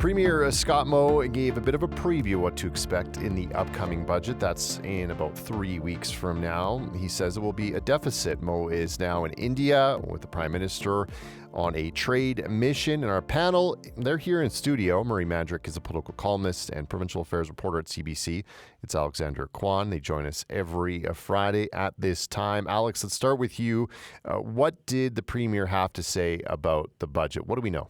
Premier Scott Moe gave a bit of a preview of what to expect in the upcoming budget. That's in about 3 weeks from now. He says it will be a deficit. Moe is now in India with the Prime Minister on a trade mission. In our panel, they're here in studio. Murray Mandryk is a political columnist and provincial affairs reporter at CBC. It's Alexander Quon. They join us every Friday at this time. Alex, let's start with you. What did the Premier have to say about the budget? What do we know?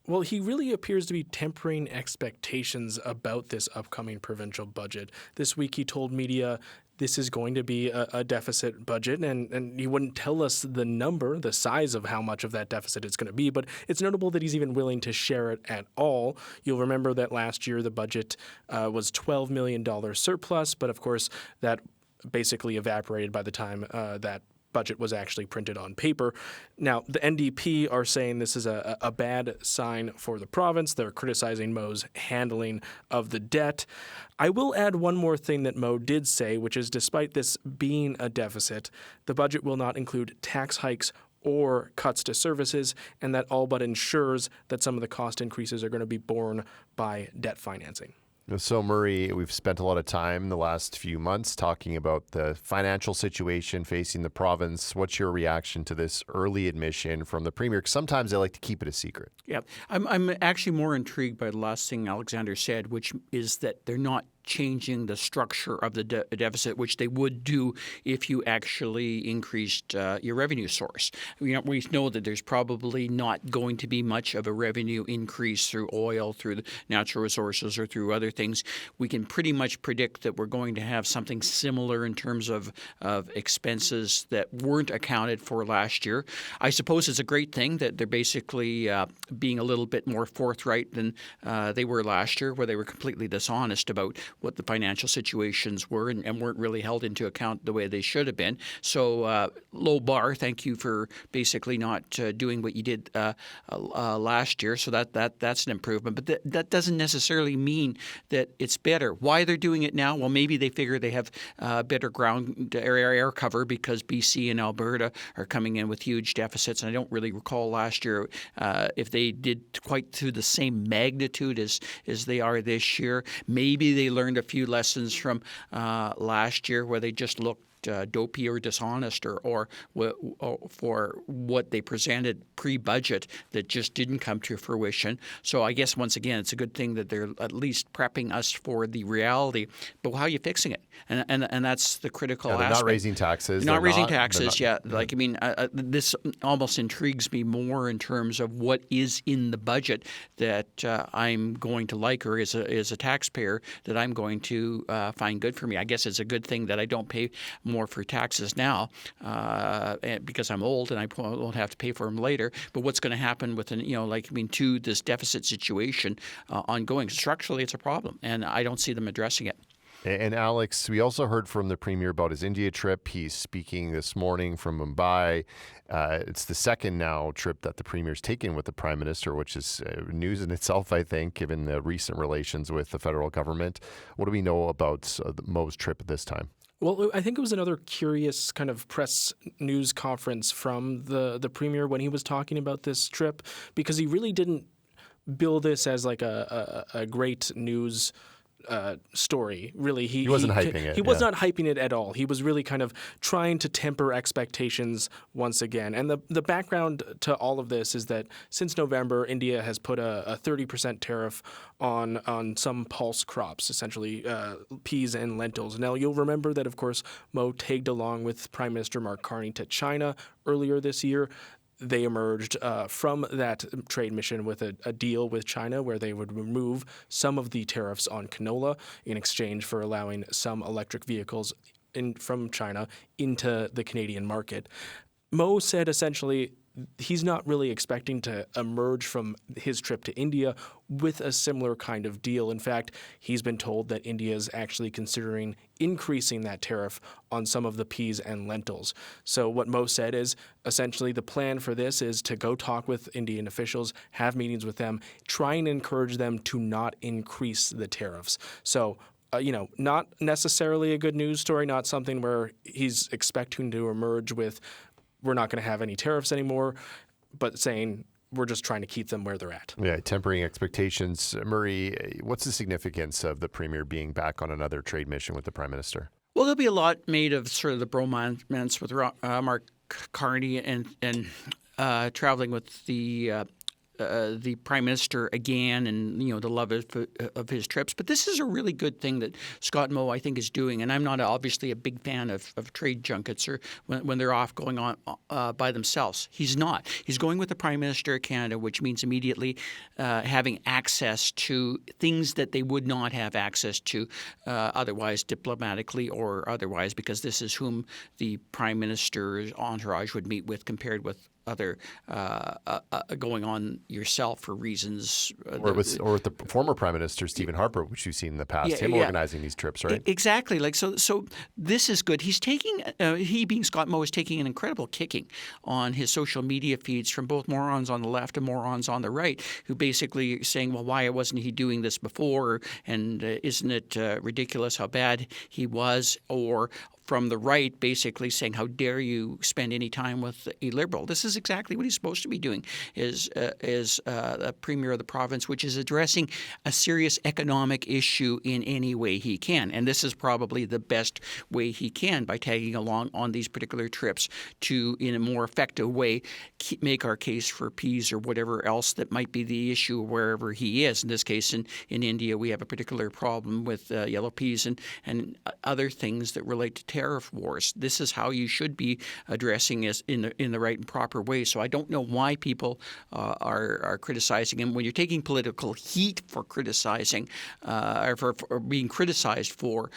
Well, he really appears to be tempering expectations about this upcoming provincial budget. This week he told media this is going to be a deficit budget, and he wouldn't tell us the number, the size of how much of that deficit it's going to be, but it's notable that he's even willing to share it at all. You'll remember that last year the budget was $12 million surplus, but of course that basically evaporated by the time that budget was actually printed on paper. Now, the NDP are saying this is a bad sign for the province. They're criticizing Moe's handling of the debt. I will add one more thing that Moe did say, which is despite this being a deficit, the budget will not include tax hikes or cuts to services, and that all but ensures that some of the cost increases are going to be borne by debt financing. So, Murray, we've spent a lot of time the last few months talking about the financial situation facing the province. What's your reaction to this early admission from the Premier? 'Cause sometimes they like to keep it a secret. Yeah, I'm actually more intrigued by the last thing Alexander said, which is that they're not changing the structure of the deficit, which they would do if you actually increased your revenue source. We know that there's probably not going to be much of a revenue increase through oil, through the natural resources, or through other things. We can pretty much predict that we're going to have something similar in terms of expenses that weren't accounted for last year. I suppose it's a great thing that they're basically being a little bit more forthright than they were last year, where they were completely dishonest about what the financial situations were and weren't really held into account the way they should have been. So low bar. Thank you for basically not doing what you did last year. So that's an improvement. But that doesn't necessarily mean that it's better. Why they're doing it now? Well, maybe they figure they have better ground air cover because BC and Alberta are coming in with huge deficits. And I don't really recall last year if they did quite to the same magnitude as they are this year. Maybe they learned a few lessons from last year where they just looked dopey or dishonest or for what they presented pre-budget that just didn't come to fruition. So I guess once again it's a good thing that they're at least prepping us for the reality. But how are you fixing it? And that's the critical aspect. Not raising taxes. Not raising taxes. Yeah. Like I mean, this almost intrigues me more in terms of what is in the budget that I'm going to like, or as a taxpayer that I'm going to find good for me. I guess it's a good thing that I don't pay more for taxes now because I'm old and I won't have to pay for them later. But what's going to happen with to this deficit situation ongoing? Structurally, it's a problem, and I don't see them addressing it. And Alex, we also heard from the Premier about his India trip. He's speaking this morning from Mumbai. It's the second now trip that the Premier's taken with the Prime Minister, which is news in itself, I think, given the recent relations with the federal government. What do we know about Moe's trip at this time? Well, I think it was another curious kind of press news conference from the Premier when he was talking about this trip, because he really didn't bill this as like a great news story. Really, he wasn't hyping it. He was not hyping it at all. He was really kind of trying to temper expectations once again. And the background to all of this is that since November, India has put a 30% tariff on some pulse crops, essentially peas and lentils. Now, you'll remember that, of course, Moe tagged along with Prime Minister Mark Carney to China earlier this year. They emerged from that trade mission with a deal with China where they would remove some of the tariffs on canola in exchange for allowing some electric vehicles from China into the Canadian market. Moe said essentially he's not really expecting to emerge from his trip to India with a similar kind of deal. In fact, he's been told that India is actually considering increasing that tariff on some of the peas and lentils. So what Moe said is essentially the plan for this is to go talk with Indian officials, have meetings with them, try and encourage them to not increase the tariffs. So not necessarily a good news story, not something where he's expecting to emerge with we're not going to have any tariffs anymore, but saying we're just trying to keep them where they're at. Yeah, tempering expectations. Murray, what's the significance of the Premier being back on another trade mission with the Prime Minister? Well, there'll be a lot made of sort of the bromance with Mark Carney and traveling with the Prime Minister again, and the love of his trips. But this is a really good thing that Scott Moe, I think, is doing. And I'm not obviously a big fan of trade junkets or when they're off going on by themselves. He's not. He's going with the Prime Minister of Canada, which means immediately having access to things that they would not have access to otherwise, diplomatically or otherwise, because this is whom the Prime Minister's entourage would meet with compared with other going on yourself for reasons. Or with the former Prime Minister, Stephen Harper, which you've seen in the past, organizing these trips, right? Exactly. So this is good. He's taking, he being Scott Moe, is taking an incredible kicking on his social media feeds from both morons on the left and morons on the right, who basically are saying, well, why wasn't he doing this before? And isn't it ridiculous how bad he was? Or from the right, basically saying, how dare you spend any time with a Liberal? This is exactly what he's supposed to be doing, is a Premier of the province, which is addressing a serious economic issue in any way he can. And this is probably the best way he can, by tagging along on these particular trips to, in a more effective way, make our case for peas or whatever else that might be the issue wherever he is. In this case, in India, we have a particular problem with yellow peas and other things that relate to tariff wars. This is how you should be addressing it in the right and proper way. So I don't know why people are criticizing him. When you're taking political heat for criticizing or for being criticized for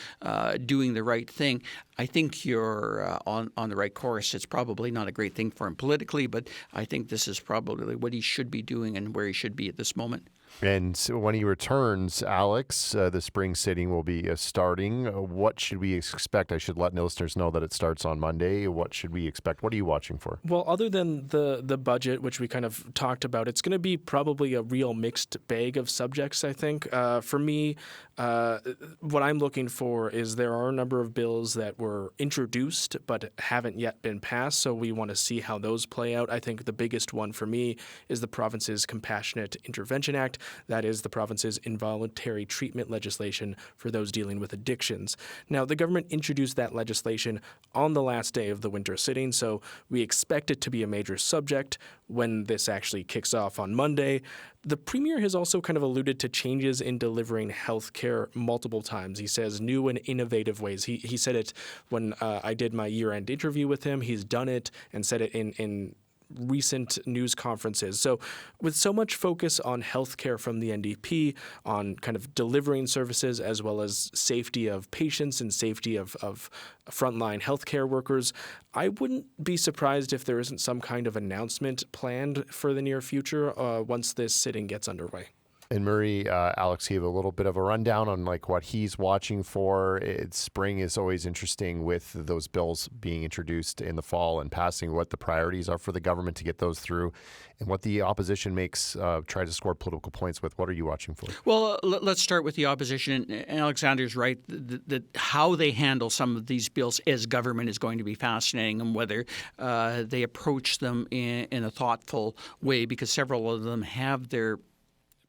doing the right thing, I think you're on the right course. It's probably not a great thing for him politically, but I think this is probably what he should be doing and where he should be at this moment. And so when he returns, Alex, the spring sitting will be starting. What should we expect? I should let listeners know that it starts on Monday. What should we expect? What are you watching for? Well, other than the budget, which we kind of talked about, it's going to be probably a real mixed bag of subjects, I think. For me, what I'm looking for is there are a number of bills that were introduced but haven't yet been passed, so we want to see how those play out. I think the biggest one for me is the province's Compassionate Intervention Act. That is the province's involuntary treatment legislation for those dealing with addictions. Now, the government introduced that legislation on the last day of the winter sitting, so we expect it to be a major subject when this actually kicks off on Monday. The Premier has also kind of alluded to changes in delivering health care multiple times. He says new and innovative ways. He said it when I did my year-end interview with him. He's done it and said it in recent news conferences. So with so much focus on healthcare from the NDP, on kind of delivering services as well as safety of patients and safety of frontline healthcare workers, I wouldn't be surprised if there isn't some kind of announcement planned for the near future once this sitting gets underway. And Murray, Alex gave a little bit of a rundown on what he's watching for. Spring is always interesting with those bills being introduced in the fall and passing, what the priorities are for the government to get those through, and what the opposition try to score political points with. What are you watching for? Well, let's start with the opposition. And Alexander's right that how they handle some of these bills as government is going to be fascinating, and whether they approach them in a thoughtful way, because several of them have their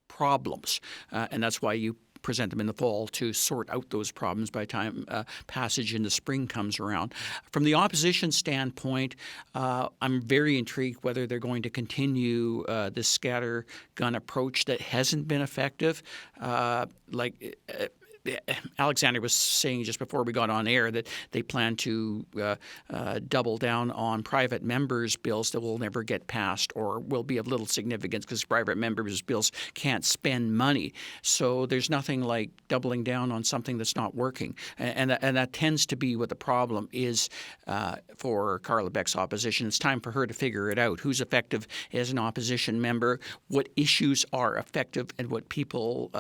problems, and that's why you present them in the fall to sort out those problems by the time passage in the spring comes around. From the opposition standpoint, I'm very intrigued whether they're going to continue this scattergun approach that hasn't been effective. Alexander was saying just before we got on air that they plan to double down on private members' bills that will never get passed or will be of little significance because private members' bills can't spend money. So there's nothing like doubling down on something that's not working. And that tends to be what the problem is for Carla Beck's opposition. It's time for her to figure it out. Who's effective as an opposition member? What issues are effective and what people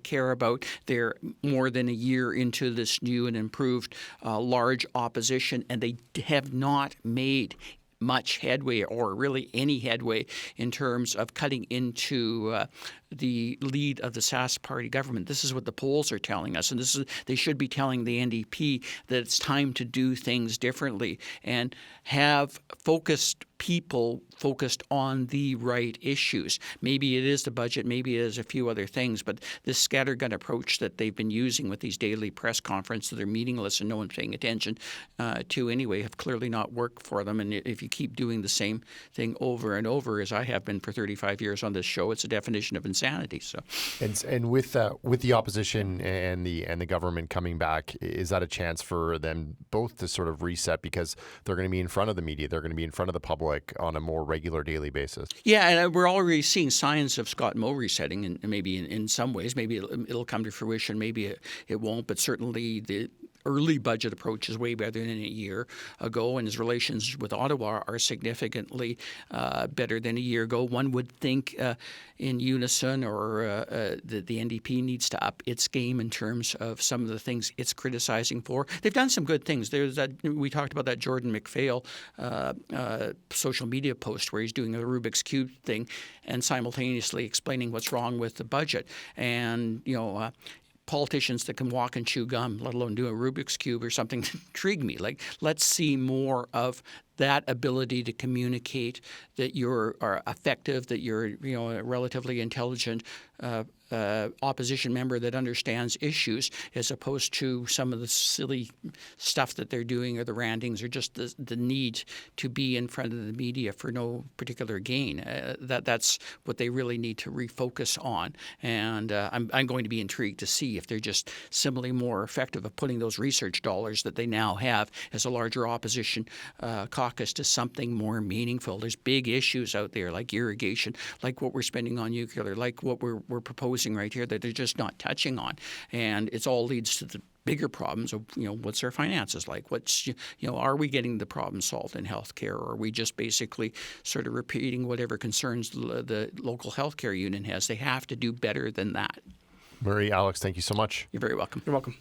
care about? They're more than a year into this new and improved large opposition, and they have not made much headway or really any headway in terms of cutting into the lead of the Sask party government. This is what the polls are telling us, and they should be telling the NDP that it's time to do things differently and have focused people focused on the right issues. Maybe it is the budget, maybe it is a few other things, but this scattergun approach that they've been using with these daily press conferences that are meaningless and no one's paying attention to anyway have clearly not worked for them. And if you keep doing the same thing over and over, as I have been for 35 years on this show, it's a definition of insanity. So, and with the opposition and the government coming back, is that a chance for them both to sort of reset, because they're going to be in front of the media, they're going to be in front of the public on a more regular daily basis? Yeah, and we're already seeing signs of Scott Moe resetting, and maybe in some ways, maybe it'll come to fruition, maybe it won't, but certainly the early budget approach is way better than a year ago, and his relations with Ottawa are significantly better than a year ago. One would think in unison, or the NDP needs to up its game in terms of some of the things it's criticizing for. They've done some good things. There's that, we talked about that Jordan McPhail social media post where he's doing a Rubik's Cube thing and simultaneously explaining what's wrong with the budget. And, politicians that can walk and chew gum, let alone do a Rubik's Cube or something, intrigue me. Like, let's see more of that ability to communicate, that you're effective, that you're a relatively intelligent opposition member that understands issues, as opposed to some of the silly stuff that they're doing, or the rantings, or just the need to be in front of the media for no particular gain. That's what they really need to refocus on. And I'm going to be intrigued to see if they're just similarly more effective at putting those research dollars that they now have as a larger opposition caucus to something more meaningful. There's big issues out there like irrigation, like what we're spending on nuclear, like what we're proposing right here that they're just not touching on. And it all leads to the bigger problems of, what's our finances like? Are we getting the problem solved in healthcare, or are we just basically sort of repeating whatever concerns the local healthcare union has? They have to do better than that. Murray, Alex, thank you so much. You're very welcome. You're welcome.